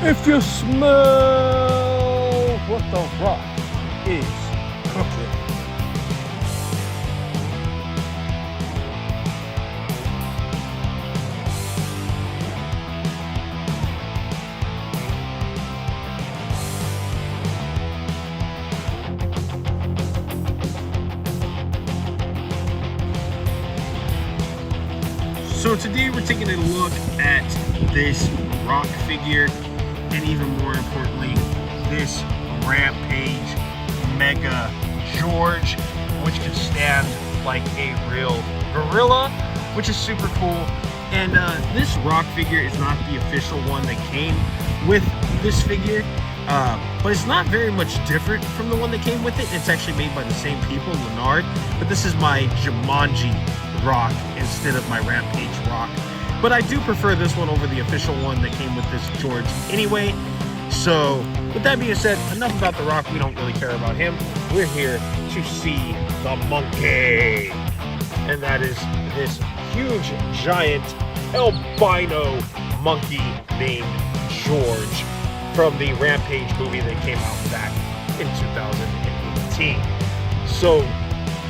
If you smell what the Rock is cooking. So today we're taking a look at this Rock figure, and even more importantly, this Rampage Mega George, which can stand like a real gorilla, which is super cool. And this Rock figure is not the official one that came with this figure, but it's not very much different from the one that came with it. It's actually made by the same people, Leonard, but this is my Jumanji Rock instead of my Rampage Rock. But I do prefer this one over the official one that came with this George anyway. So with that being said, enough about the Rock. We don't really care about him. We're here to see the monkey, and that is this huge giant albino monkey named George from the Rampage movie that came out back in 2018. So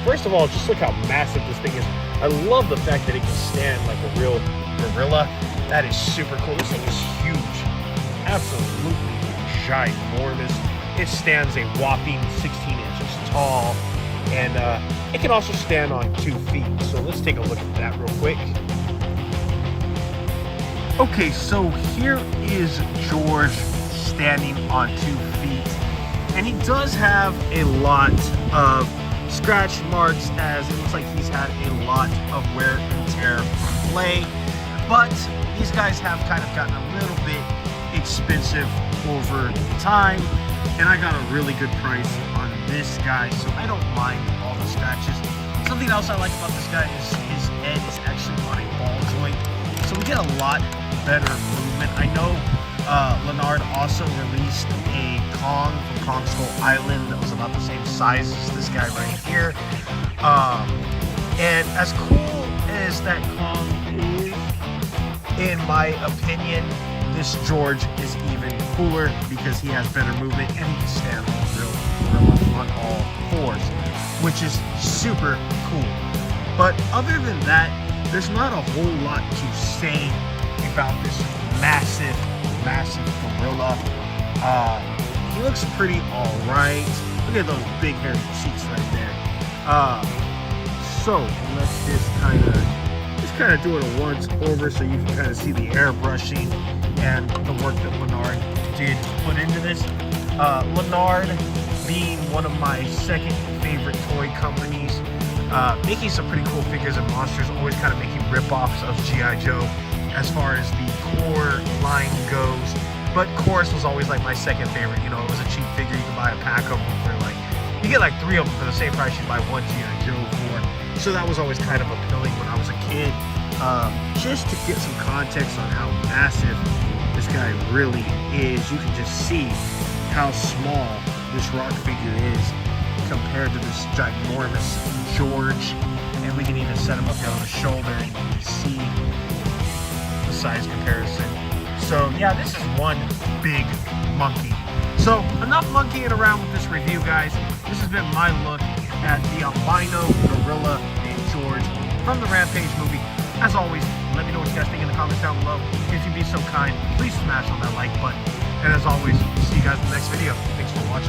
first of all, just look how massive this thing is. I love the fact that it can stand like a real gorilla. That is super cool. This thing is huge, absolutely ginormous. It stands a whopping 16 inches tall, and it can also stand on 2 feet. So let's take a look at that real quick. Okay, so here is George standing on 2 feet, and he does have a lot of scratch marks, as it looks like he's had a lot of wear and tear from play, but these guys have kind of gotten a little bit expensive over time, and I got a really good price on this guy, so I don't mind all the scratches. Something else I like about this guy is his head is actually on a ball joint, so we get a lot better movement. I know Leonard also released a Kong from Kong Skull Island that was about the same size as this guy right here. And as cool as that Kong is, in my opinion, this George is even cooler because he has better movement and he can stand like a real gorilla on all fours, which is super cool. But other than that, there's not a whole lot to say about this massive gorilla. He looks pretty alright. Look at those big hairy cheeks right there. So let's just kind of do it a once over so you can kind of see the airbrushing and the work that Leonard did put into this. Leonard being one of my second favorite toy companies, making some pretty cool figures and monsters, always kind of making rip-offs of G.I. Joe as far as the core line goes. But Chorus was always like my second favorite. You know, it was a cheap figure. You could buy a pack of them for like, you get like 3 of them for the same price you buy one G.I. Joe for. So that was always kind of appealing when I was a kid. Just to get some context on how massive this guy really is, you can just see how small this Rock figure is compared to this ginormous George. And we can even set him up here on the shoulder and you can see the size comparison. So yeah, this is one big monkey. So enough monkeying around with this review, guys. This has been my look at the albino gorilla named George from the Rampage movie. As always, let me know what you guys think in the comments down below. If you'd be so kind, please smash on that like button. And as always, see you guys in the next video. Thanks for watching.